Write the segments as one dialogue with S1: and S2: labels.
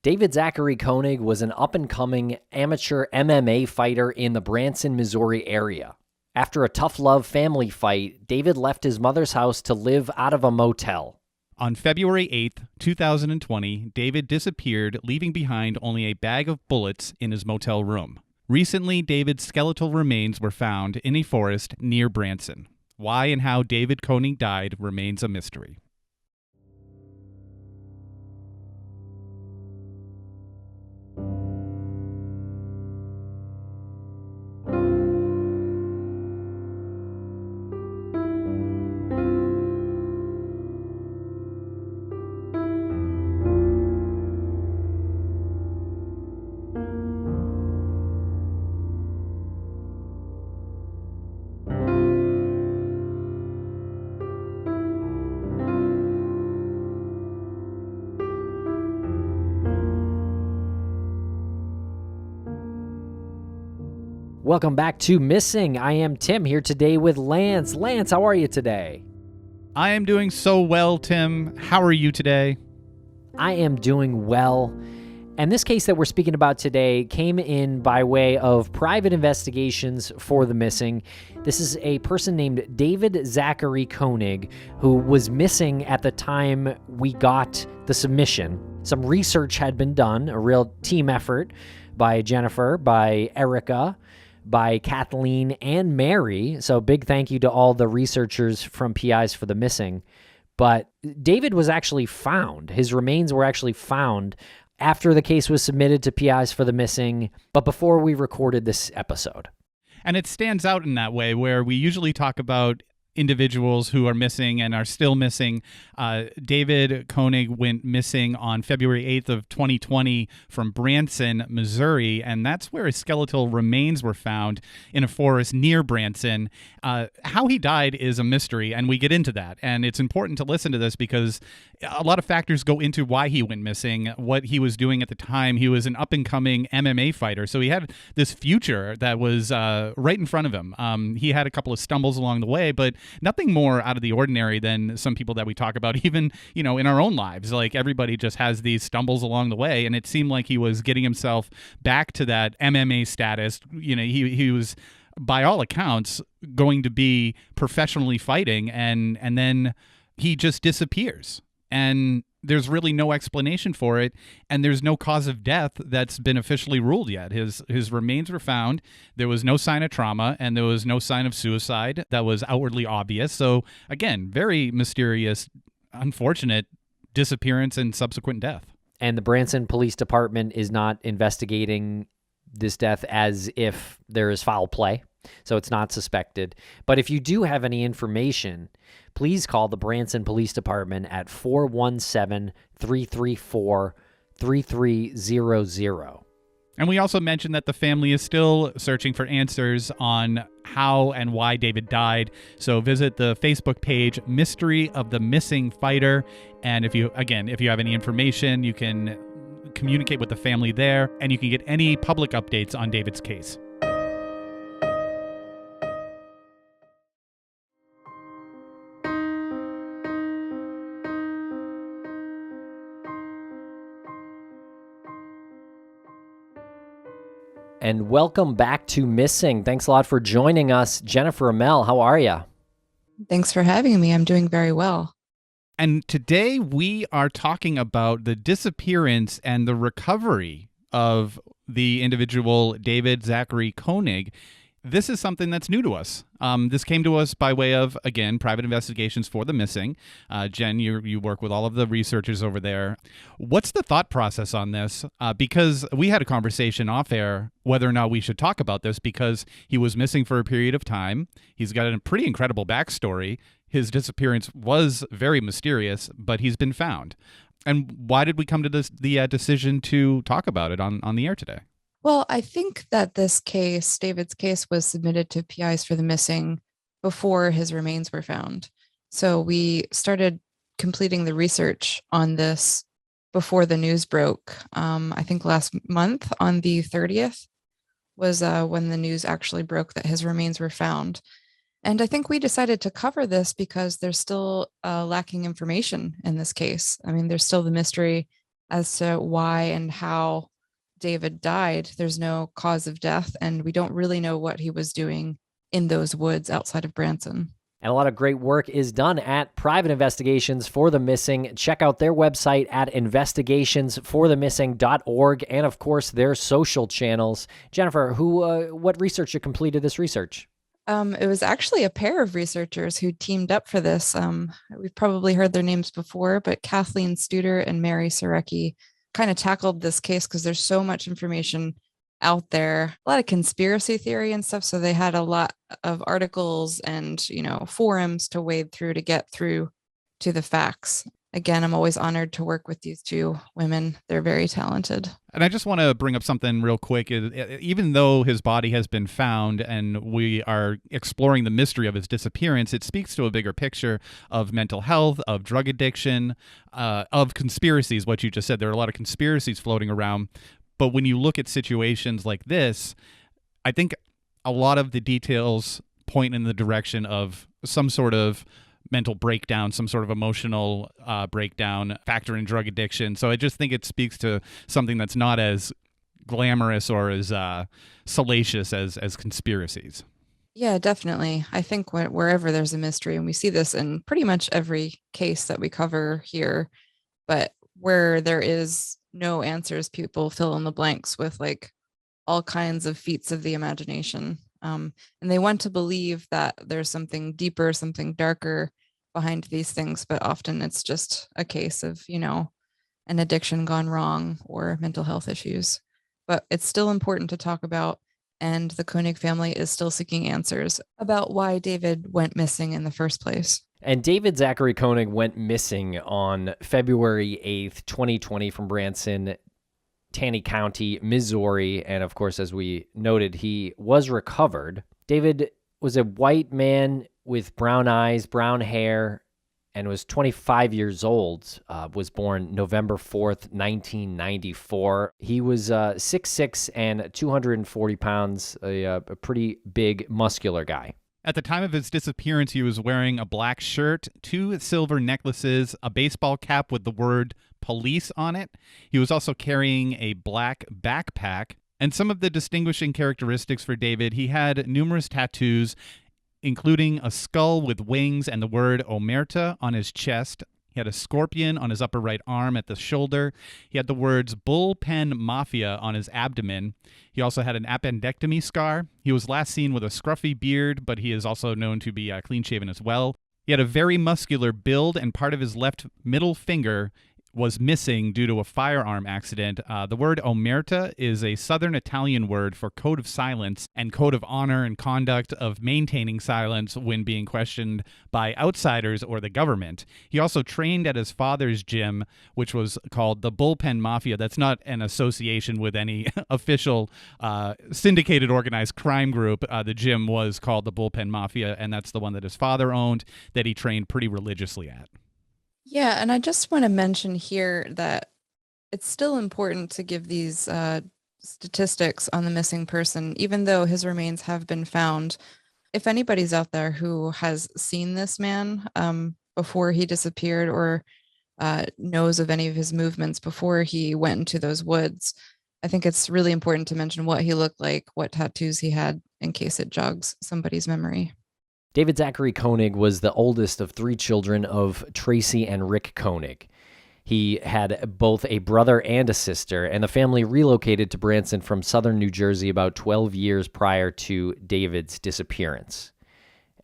S1: David Zachary Koenig was an up-and-coming amateur MMA fighter in the Branson, Missouri area. After a tough love family fight, David left his mother's house to live out of a motel.
S2: On February 8th, 2020, David disappeared, leaving behind only a bag of bullets in his motel room. Recently, David's skeletal remains were found in a forest near Branson. Why and how David Koenig died remains a mystery.
S1: Welcome back to Missing. I am Tim, here today with Lance. Lance, how are you today?
S2: I am doing so well, Tim. How are you today?
S1: I am doing well. And this case that we're speaking about today came in by way of private investigations for the missing. This is a person named David Zachary Koenig, who was missing at the time we got the submission. Some research had been done, a real team effort by Jennifer, by Erica, by Kathleen and Mary. So big thank you to all the researchers from PIs for the missing. But David was actually found. His remains were actually found after the case was submitted to PIs for the missing, but before we recorded this episode.
S2: And it stands out in that way where we usually talk about individuals who are missing and are still missing. David Koenig went missing on February 8th of 2020 from Branson, Missouri, and that's where his skeletal remains were found in a forest near Branson. How he died is a mystery, and we get into that. And it's important to listen to this because a lot of factors go into why he went missing, what he was doing at the time. He was an up-and-coming MMA fighter, so he had this future that was right in front of him. He had a couple of stumbles along the way, but nothing more out of the ordinary than some people that we talk about, even, in our own lives. Like, everybody just has these stumbles along the way, and it seemed like he was getting himself back to that MMA status. He was, by all accounts, going to be professionally fighting, and then he just disappears. And there's really no explanation for it, and there's no cause of death that's been officially ruled yet. His remains were found. There was no sign of trauma, and there was no sign of suicide that was outwardly obvious. So, again, very mysterious, unfortunate disappearance and subsequent death.
S1: And the Branson Police Department is not investigating this death as if there is foul play, so it's not suspected. But if you do have any information, please call the Branson Police Department at 417-334-3300.
S2: And we also mentioned that the family is still searching for answers on how and why David died. So visit the Facebook page, Mystery of the Missing Fighter. And if you have any information, you can communicate with the family there, and you can get any public updates on David's case.
S1: And welcome back to Missing. Thanks a lot for joining us. Jennifer Amell, how are you?
S3: Thanks for having me. I'm doing very well.
S2: And today we are talking about the disappearance and the recovery of the individual David Zachary Koenig. This is something that's new to us. This came to us by way of, again, private investigations for the missing. Jen, you work with all of the researchers over there. What's the thought process on this? Because we had a conversation off air whether or not we should talk about this, because he was missing for a period of time. He's got a pretty incredible backstory. His disappearance was very mysterious, but he's been found. And why did we come to the decision to talk about it on the air today?
S3: Well, I think that this case, David's case, was submitted to PIs for the missing before his remains were found. So we started completing the research on this before the news broke. I think last month on the 30th was when the news actually broke that his remains were found. And I think we decided to cover this because there's still lacking information in this case. I mean, there's still the mystery as to why and how David died. There's no cause of death, and we don't really know what he was doing in those woods outside of Branson.
S1: And a lot of great work is done at Private Investigations for the Missing. Check out their website at investigationsforthemissing.org, and of course their social channels. Jennifer, what researcher completed this research?
S3: It was actually a pair of researchers who teamed up for this. We've probably heard their names before, but Kathleen Studer and Mary Sorecki kind of tackled this case because there's so much information out there, a lot of conspiracy theory and stuff. So they had a lot of articles and, forums to wade through to get through to the facts. Again, I'm always honored to work with these two women. They're very talented.
S2: And I just want to bring up something real quick. Even though his body has been found and we are exploring the mystery of his disappearance, it speaks to a bigger picture of mental health, of drug addiction, of conspiracies, what you just said. There are a lot of conspiracies floating around. But when you look at situations like this, I think a lot of the details point in the direction of some sort of mental breakdown, some sort of emotional breakdown, factor in drug addiction. So I just think it speaks to something that's not as glamorous or as salacious as conspiracies.
S3: Yeah, definitely. I think wherever there's a mystery, and we see this in pretty much every case that we cover here, but where there is no answers, people fill in the blanks with like all kinds of feats of the imagination. And they want to believe that there's something deeper, something darker behind these things, but often it's just a case of, an addiction gone wrong or mental health issues. But it's still important to talk about, and the Koenig family is still seeking answers about why David went missing in the first place.
S1: And David Zachary Koenig went missing on February 8th, 2020 from Branson, Taney County, Missouri. And of course, as we noted, he was recovered. David was a white man with brown eyes, brown hair, and was 25 years old, was born November 4th, 1994. He was 6'6" and 240 pounds, a pretty big, muscular guy.
S2: At the time of his disappearance, he was wearing a black shirt, 2 silver necklaces, a baseball cap with the word police on it. He was also carrying a black backpack. And some of the distinguishing characteristics for David, he had numerous tattoos, including a skull with wings and the word Omerta on his chest. He had a scorpion on his upper right arm at the shoulder. He had the words Bullpen Mafia on his abdomen. He also had an appendectomy scar. He was last seen with a scruffy beard, but he is also known to be clean-shaven as well. He had a very muscular build, and part of his left middle finger was missing due to a firearm accident. The word Omerta is a Southern Italian word for code of silence and code of honor and conduct of maintaining silence when being questioned by outsiders or the government. He also trained at his father's gym, which was called the Bullpen Mafia. That's not an association with any official syndicated organized crime group. The gym was called the Bullpen Mafia, and that's the one that his father owned that he trained pretty religiously at.
S3: Yeah, and I just want to mention here that it's still important to give these statistics on the missing person, even though his remains have been found. If anybody's out there who has seen this man before he disappeared or knows of any of his movements before he went into those woods, I think it's really important to mention what he looked like, what tattoos he had, in case it jogs somebody's memory.
S1: David Zachary Koenig was the oldest of 3 children of Tracy and Rick Koenig. He had both a brother and a sister, and the family relocated to Branson from southern New Jersey about 12 years prior to David's disappearance.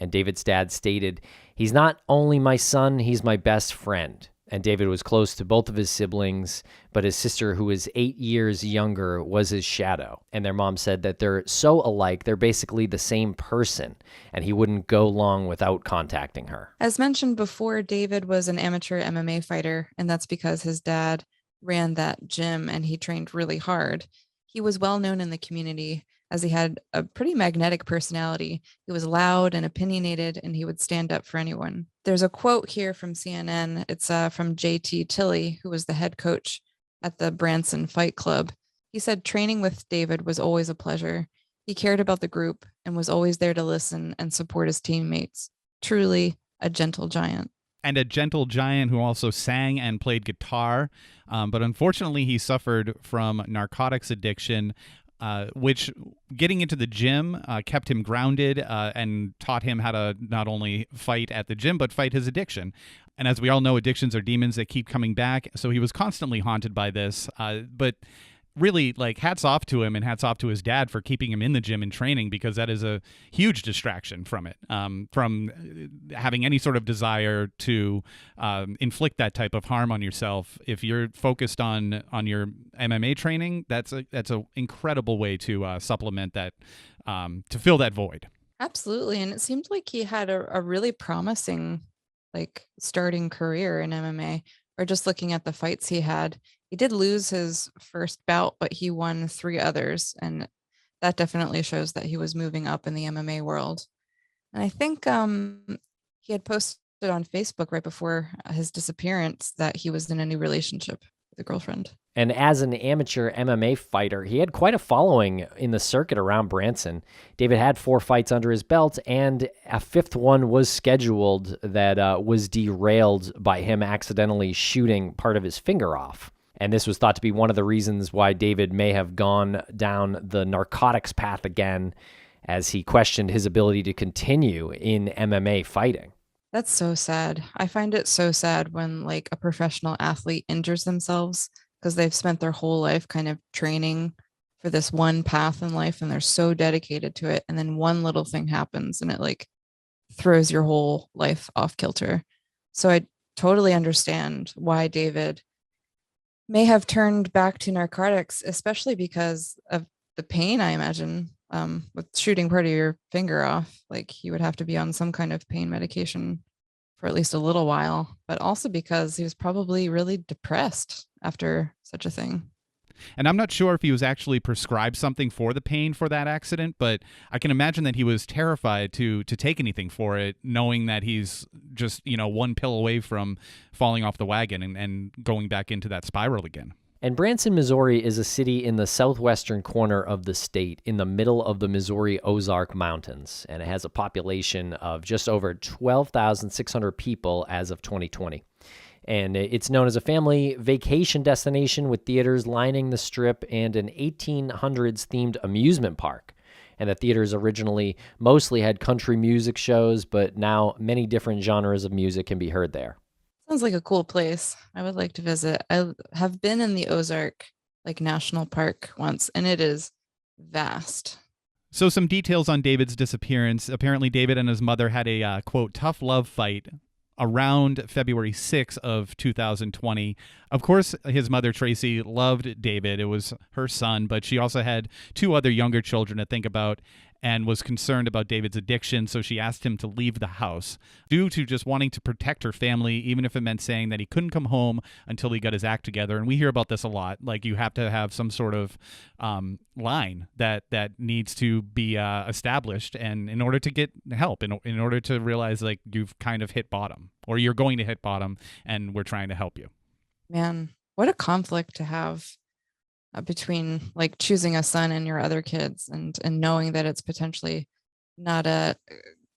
S1: And David's dad stated, "He's not only my son, he's my best friend." And David was close to both of his siblings, but his sister, who was 8 years younger, was his shadow. And their mom said that they're so alike, they're basically the same person, and he wouldn't go long without contacting her.
S3: As mentioned before, David was an amateur MMA fighter, and that's because his dad ran that gym and he trained really hard. He was well known in the community as he had a pretty magnetic personality. He was loud and opinionated, and he would stand up for anyone. There's a quote here from CNN. It's from J.T. Tilley, who was the head coach at the Branson Fight Club. He said training with David was always a pleasure. He cared about the group and was always there to listen and support his teammates. Truly a gentle giant.
S2: and a gentle giant who also sang and played guitar. But unfortunately, he suffered from narcotics addiction, which getting into the gym kept him grounded and taught him how to not only fight at the gym, but fight his addiction. And as we all know, addictions are demons that keep coming back. So he was constantly haunted by this. But really, like, hats off to him and hats off to his dad for keeping him in the gym and training, because that is a huge distraction from it, from having any sort of desire to inflict that type of harm on yourself. If you're focused on your MMA training, that's a incredible way to supplement that, to fill that void.
S3: Absolutely. And it seemed like he had a really promising, like, starting career in MMA, or just looking at the fights he had. He did lose his first bout, but he won 3 others. And that definitely shows that he was moving up in the MMA world. And I think he had posted on Facebook right before his disappearance that he was in a new relationship with a girlfriend.
S1: And as an amateur MMA fighter, he had quite a following in the circuit around Branson. David had 4 fights under his belt, and a 5th one was scheduled that was derailed by him accidentally shooting part of his finger off. And this was thought to be one of the reasons why David may have gone down the narcotics path again, as he questioned his ability to continue in MMA fighting.
S3: That's so sad. I find it so sad when, like, a professional athlete injures themselves because they've spent their whole life kind of training for this one path in life, and they're so dedicated to it. And then one little thing happens and it, like, throws your whole life off kilter. So I totally understand why David may have turned back to narcotics, especially because of the pain, I imagine, with shooting part of your finger off. Like, he would have to be on some kind of pain medication for at least a little while, but also because he was probably really depressed after such a thing.
S2: And I'm not sure if he was actually prescribed something for the pain for that accident, but I can imagine that he was terrified to take anything for it, knowing that he's just, one pill away from falling off the wagon and going back into that spiral again.
S1: And Branson, Missouri is a city in the southwestern corner of the state, in the middle of the Missouri Ozark Mountains, and it has a population of just over 12,600 people as of 2020. And it's known as a family vacation destination with theaters lining the strip and an 1800s themed amusement park. And the theaters originally mostly had country music shows, but now many different genres of music can be heard there.
S3: Sounds like a cool place. I would like to visit. I have been in the Ozark, like, National Park once, and it is vast.
S2: So some details on David's disappearance. Apparently, David and his mother had a, quote, tough love fight around February 6th of 2020. Of course, his mother, Tracy, loved David. It was her son, but she also had 2 other younger children to think about and was concerned about David's addiction, so she asked him to leave the house due to just wanting to protect her family, even if it meant saying that he couldn't come home until he got his act together. And we hear about this a lot. Like, you have to have some sort of line that needs to be established, and in order to get help, in order to realize, like, you've kind of hit bottom, or you're going to hit bottom, and we're trying to help you.
S3: Man, what a conflict to have between, like, choosing a son and your other kids, and knowing that it's potentially not a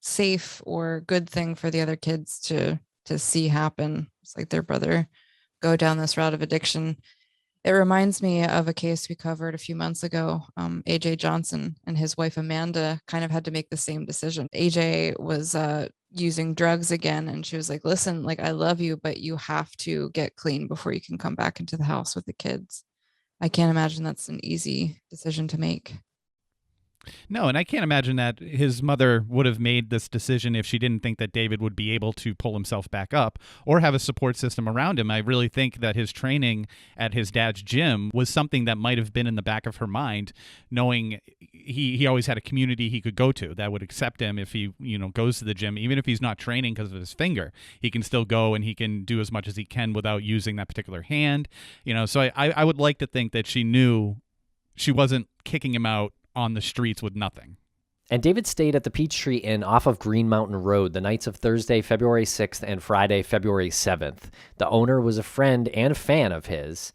S3: safe or good thing for the other kids to see happen. It's like their brother go down this route of addiction. It reminds me of a case we covered a few months ago. AJ Johnson and his wife Amanda kind of had to make the same decision. AJ was using drugs again, and she was like, listen, like, I love you, but you have to get clean before you can come back into the house with the kids. I can't imagine that's an easy decision to make.
S2: No, and I can't imagine that his mother would have made this decision if she didn't think that David would be able to pull himself back up or have a support system around him. I really think that his training at his dad's gym was something that might have been in the back of her mind, knowing he always had a community he could go to that would accept him if he, goes to the gym. Even if he's not training because of his finger, he can still go and he can do as much as he can without using that particular hand. So I would like to think that she knew she wasn't kicking him out on the streets with nothing.
S1: And David stayed at the Peachtree Inn off of Green Mountain Road the nights of Thursday, February 6th and Friday, February 7th. The owner was a friend and fan of his,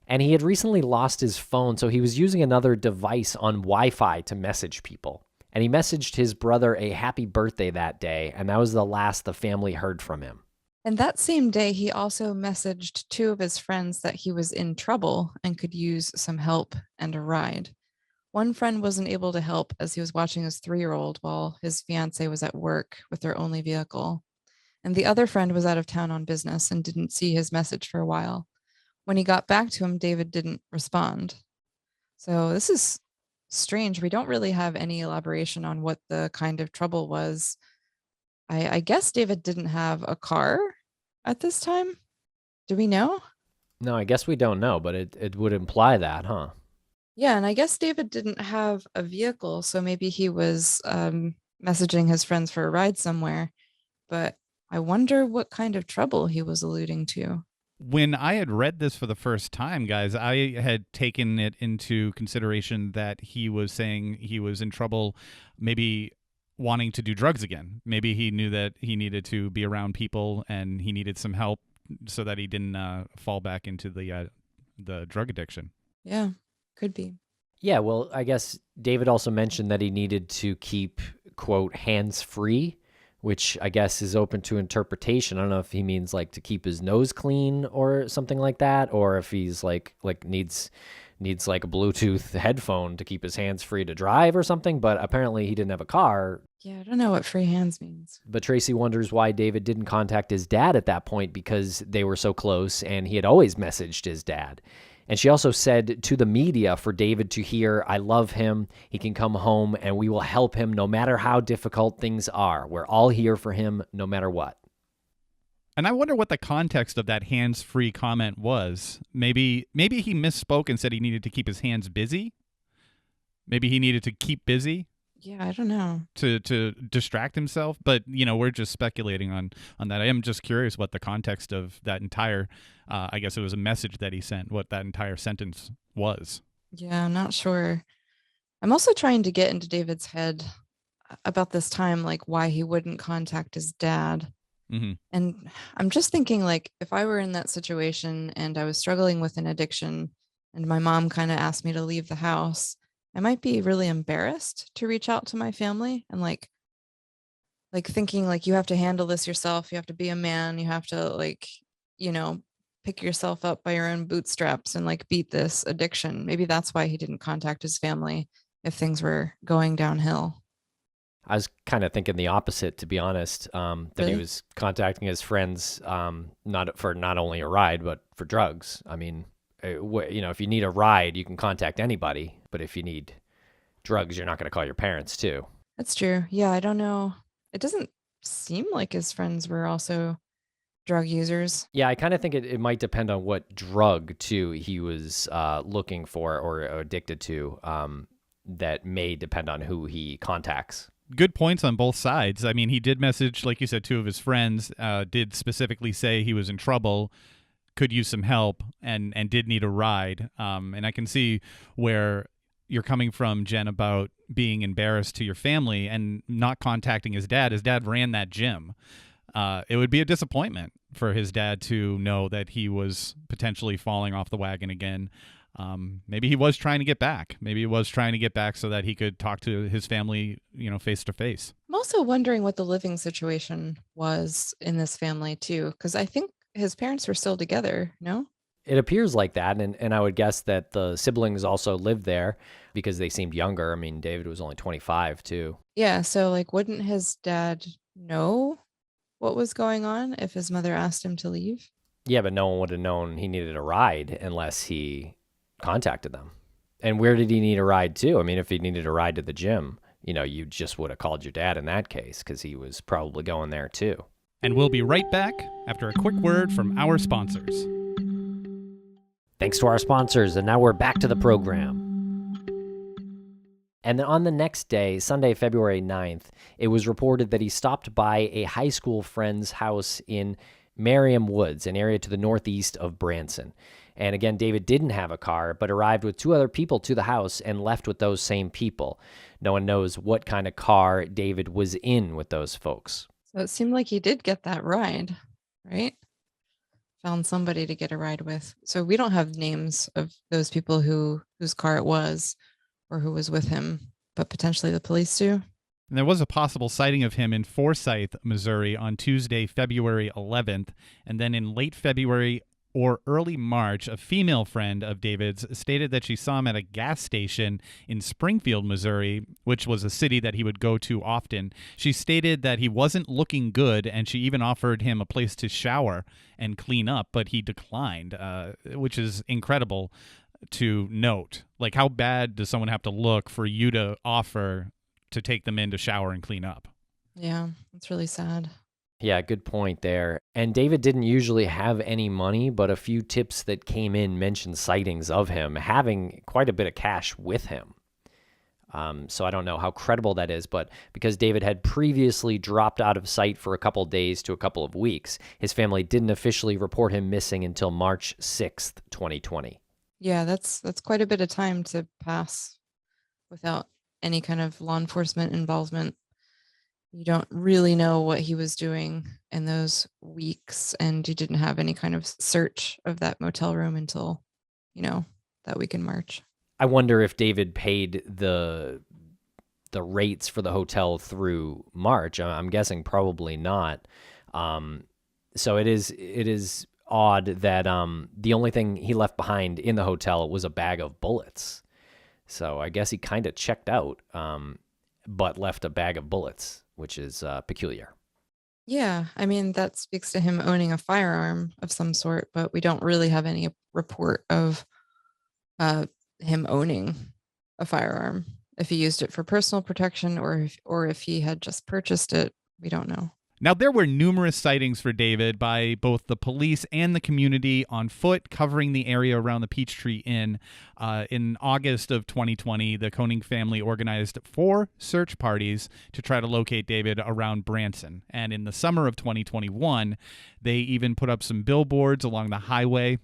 S1: and he had recently lost his phone, so he was using another device on Wi-Fi to message people. And he messaged his brother a happy birthday that day, and that was the last the family heard from him.
S3: And that same day, he also messaged two of his friends that he was in trouble and could use some help and a ride. One friend wasn't able to help as he was watching his 3-year-old while his fiance was at work with their only vehicle. And the other friend was out of town on business and didn't see his message for a while. When he got back to him, David didn't respond. So this is strange. We don't really have any elaboration on what the kind of trouble was. I guess David didn't have a car at this time. Do we know?
S1: No, I guess we don't know, but it would imply that, huh?
S3: Yeah, and I guess David didn't have a vehicle, so maybe he was messaging his friends for a ride somewhere. But I wonder what kind of trouble he was alluding to.
S2: When I had read this for the first time, guys, I had taken it into consideration that he was saying he was in trouble, maybe wanting to do drugs again. Maybe he knew that he needed to be around people and he needed some help so that he didn't fall back into the drug addiction.
S3: Yeah, could be.
S1: Yeah, well, I guess David also mentioned that he needed to keep, quote, hands-free, which I guess is open to interpretation. I don't know if he means like to keep his nose clean or something like that, or if he's like needs like a Bluetooth headphone to keep his hands free to drive or something, but apparently he didn't have a car.
S3: Yeah, I don't know what free hands means.
S1: But Tracy wonders why David didn't contact his dad at that point because they were so close and he had always messaged his dad. And she also said to the media for David to hear, "I love him. He can come home and we will help him no matter how difficult things are. We're all here for him no matter what."
S2: And I wonder what the context of that hands-free comment was. Maybe he misspoke and said he needed to keep his hands busy. Maybe he needed to keep busy.
S3: Yeah, I don't know.
S2: To distract himself. But, we're just speculating on that. I am just curious what the context of that entire, I guess it was a message that he sent, what that entire sentence was.
S3: Yeah, I'm not sure. I'm also trying to get into David's head about this time, like why he wouldn't contact his dad.
S2: Mm-hmm.
S3: And I'm just thinking, like, if I were in that situation and I was struggling with an addiction and my mom kind of asked me to leave the house, I might be really embarrassed to reach out to my family and like thinking like you have to handle this yourself. You have to be a man. You have to pick yourself up by your own bootstraps and like beat this addiction. Maybe that's why he didn't contact his family if things were going downhill.
S1: I was kind of thinking the opposite, to be honest, that
S3: Really?
S1: he was contacting his friends not only a ride, but for drugs. I mean, if you need a ride, you can contact anybody. But if you need drugs, you're not going to call your parents, too.
S3: That's true. Yeah, I don't know. It doesn't seem like his friends were also drug users.
S1: Yeah, I kind of think it might depend on what drug, too, he was looking for or addicted to. That may depend on who he contacts.
S2: Good points on both sides. I mean, he did message, like you said, two of his friends, did specifically say he was in trouble, could use some help, and did need a ride. And I can see where you're coming from, Jen, about being embarrassed to your family and not contacting his dad. His dad ran that gym. It would be a disappointment for his dad to know that he was potentially falling off the wagon again. Maybe he was trying to get back. Maybe he was trying to get back so that he could talk to his family, face to face.
S3: I'm also wondering what the living situation was in this family too, because I think his parents were still together, no?
S1: It appears like that, and I would guess that the siblings also lived there because they seemed younger. I mean, David was only 25, too.
S3: Yeah, so like wouldn't his dad know what was going on if his mother asked him to leave?
S1: Yeah, but no one would have known he needed a ride unless he contacted them. And where did he need a ride to? I mean, if he needed a ride to the gym, you just would have called your dad in that case because he was probably going there too.
S2: And we'll be right back after a quick word from our sponsors.
S1: Thanks to our sponsors, and now we're back to the program. And then on the next day, Sunday, February 9th, it was reported that he stopped by a high school friend's house in Merriam Woods, an area to the northeast of Branson. And again, David didn't have a car, but arrived with two other people to the house and left with those same people. No one knows what kind of car David was in with those folks.
S3: So it seemed like he did get that ride, right? Found somebody to get a ride with. So we don't have names of those people whose car it was or who was with him, but potentially the police do.
S2: And there was a possible sighting of him in Forsyth, Missouri on Tuesday, February 11th. And then in late February or early March, a female friend of David's stated that she saw him at a gas station in Springfield, Missouri, which was a city that he would go to often. She stated that he wasn't looking good, and she even offered him a place to shower and clean up, but he declined, which is incredible to note. Like, how bad does someone have to look for you to offer to take them in to shower and clean up?
S3: Yeah, it's really sad.
S1: Yeah, good point there. And David didn't usually have any money, but a few tips that came in mentioned sightings of him having quite a bit of cash with him. So I don't know how credible that is, but because David had previously dropped out of sight for a couple days to a couple of weeks, his family didn't officially report him missing until March 6th, 2020.
S3: Yeah, that's quite a bit of time to pass without any kind of law enforcement involvement. You don't really know what he was doing in those weeks, and you didn't have any kind of search of that motel room until, that week in March.
S1: I wonder if David paid the rates for the hotel through March. I'm guessing probably not. So it is odd that the only thing he left behind in the hotel was a bag of bullets. So I guess he kind of checked out, but left a bag of bullets, which is peculiar.
S3: Yeah, I mean, that speaks to him owning a firearm of some sort, but we don't really have any report of him owning a firearm. If he used it for personal protection or if he had just purchased it, we don't know.
S2: Now, there were numerous sightings for David by both the police and the community on foot covering the area around the Peachtree Inn. In August of 2020, the Koenig family organized 4 search parties to try to locate David around Branson. And in the summer of 2021, they even put up some billboards along the highway.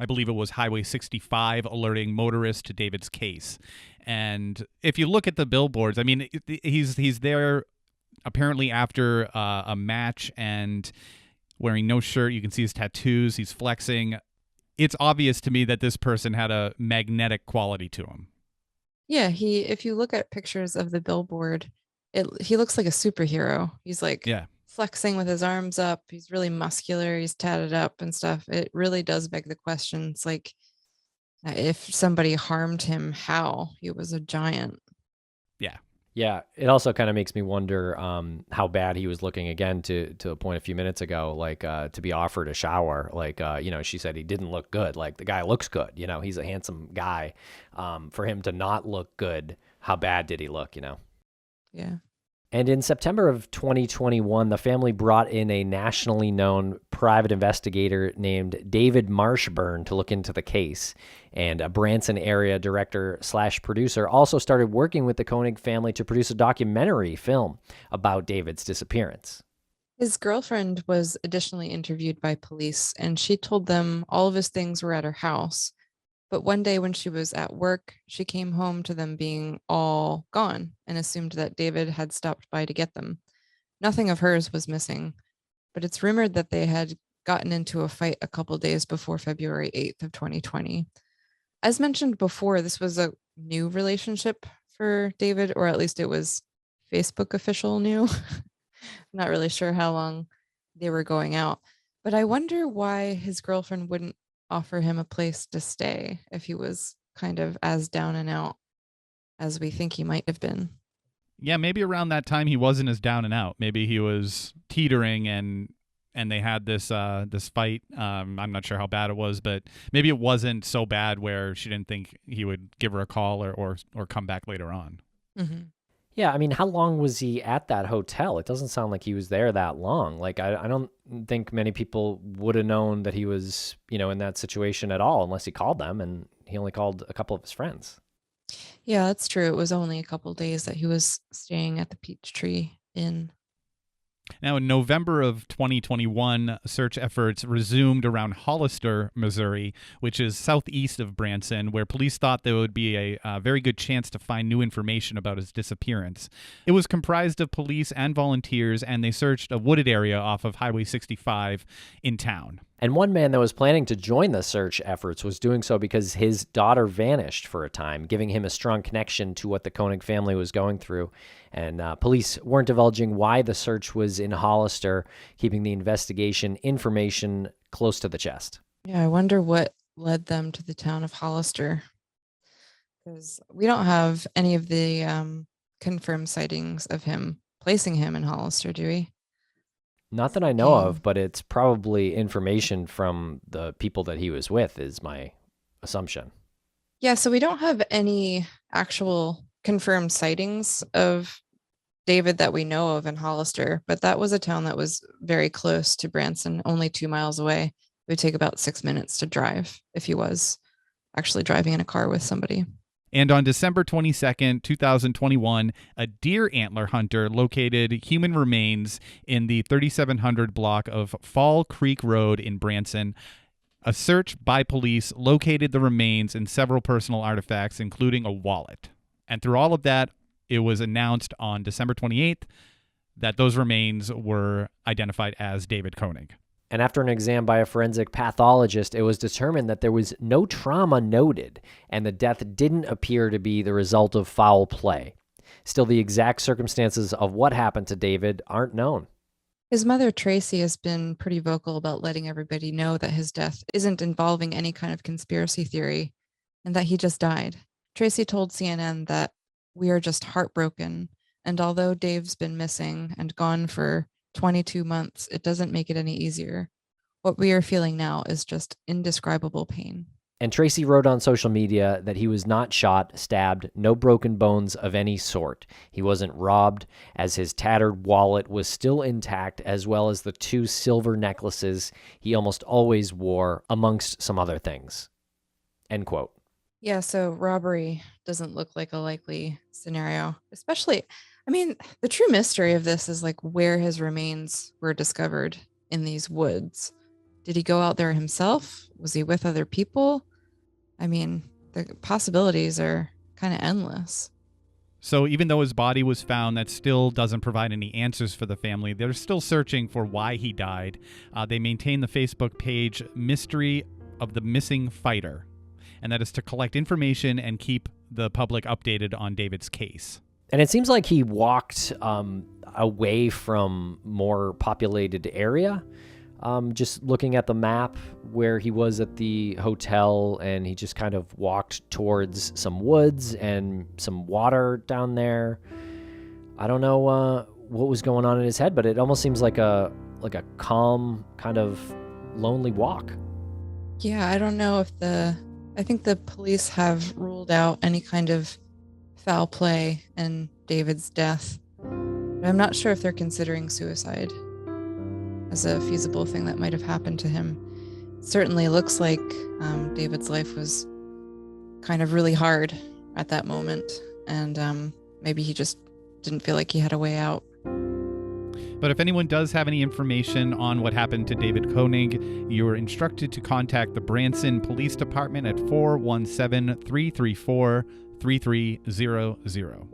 S2: I believe it was Highway 65, alerting motorists to David's case. And if you look at the billboards, I mean, he's there apparently after a match and wearing no shirt. You can see his tattoos. He's flexing. It's obvious to me that this person had a magnetic quality to him.
S3: Yeah, if you look at pictures of the billboard, he looks like a superhero. He's like flexing with his arms up. He's really muscular. He's tatted up and stuff. It really does beg the questions, like, if somebody harmed him, how? He was a giant.
S1: Yeah. Yeah, it also kind of makes me wonder how bad he was looking again, to a point a few minutes ago, like to be offered a shower. Like, she said he didn't look good. Like, the guy looks good. He's a handsome guy. For him to not look good, how bad did he look,
S3: Yeah.
S1: And in September of 2021, the family brought in a nationally known private investigator named David Marshburn to look into the case. And a Branson area director/producer also started working with the Koenig family to produce a documentary film about David's disappearance.
S3: His girlfriend was additionally interviewed by police, and she told them all of his things were at her house. But one day when she was at work, she came home to them being all gone and assumed that David had stopped by to get them. Nothing of hers was missing, but it's rumored that they had gotten into a fight a couple days before February 8th of 2020. As mentioned before, this was a new relationship for David, or at least it was Facebook official new. I'm not really sure how long they were going out, but I wonder why his girlfriend wouldn't offer him a place to stay if he was kind of as down and out as we think he might have been.
S2: Yeah, maybe around that time he wasn't as down and out. Maybe he was teetering and they had this fight. I'm not sure how bad it was, but maybe it wasn't so bad where she didn't think he would give her a call or come back later on.
S3: Mm-hmm.
S1: Yeah, I mean, how long was he at that hotel? It doesn't sound like he was there that long. Like, I don't think many people would have known that he was, in that situation at all unless he called them, and he only called a couple of his friends.
S3: Yeah, that's true. It was only a couple of days that he was staying at the Peachtree Inn.
S2: Now, in November of 2021, search efforts resumed around Hollister, Missouri, which is southeast of Branson, where police thought there would be a very good chance to find new information about his disappearance. It was comprised of police and volunteers, and they searched a wooded area off of Highway 65 in town.
S1: And one man that was planning to join the search efforts was doing so because his daughter vanished for a time, giving him a strong connection to what the Koenig family was going through. And police weren't divulging why the search was in Hollister, keeping the investigation information close to the chest.
S3: Yeah, I wonder what led them to the town of Hollister, because we don't have any of the confirmed sightings of him placing him in Hollister, do we?
S1: Not that I know of, but it's probably information from the people that he was with, is my assumption.
S3: Yeah, so we don't have any actual confirmed sightings of David that we know of in Hollister, but that was a town that was very close to Branson, only 2 miles away. It would take about 6 minutes to drive if he was actually driving in a car with somebody.
S2: And on December 22nd, 2021, a deer antler hunter located human remains in the 3700 block of Fall Creek Road in Branson. A search by police located the remains and several personal artifacts, including a wallet. And through all of that, it was announced on December 28th that those remains were identified as David Koenig.
S1: And after an exam by a forensic pathologist, it was determined that there was no trauma noted, and the death didn't appear to be the result of foul play. Still, the exact circumstances of what happened to David aren't known.
S3: His mother, Tracy, has been pretty vocal about letting everybody know that his death isn't involving any kind of conspiracy theory and that he just died. Tracy told CNN that we are just heartbroken, and although Dave's been missing and gone for 22 months, it doesn't make it any easier. What we are feeling now is just indescribable pain.
S1: And Tracy wrote on social media that he was not shot, stabbed, no broken bones of any sort. He wasn't robbed, as his tattered wallet was still intact, as well as the 2 silver necklaces he almost always wore, amongst some other things. End quote.
S3: Yeah, so robbery doesn't look like a likely scenario, especially, I mean, the true mystery of this is like where his remains were discovered in these woods. Did he go out there himself? Was he with other people? I mean, the possibilities are kind of endless.
S2: So even though his body was found, that still doesn't provide any answers for the family. They're still searching for why he died. They maintain the Facebook page Mystery of the Missing Fighter, and that is to collect information and keep the public updated on David's case.
S1: And it seems like he walked away from more populated area. Just looking at the map where he was at the hotel, and he just kind of walked towards some woods and some water down there. I don't know what was going on in his head, but it almost seems like a calm, kind of lonely walk.
S3: Yeah, I don't know if I think the police have ruled out any kind of foul play in David's death. But I'm not sure if they're considering suicide as a feasible thing that might have happened to him. It certainly looks like David's life was kind of really hard at that moment, and maybe he just didn't feel like he had a way out.
S2: But if anyone does have any information on what happened to David Koenig, you are instructed to contact the Branson Police Department at 417-334-3300.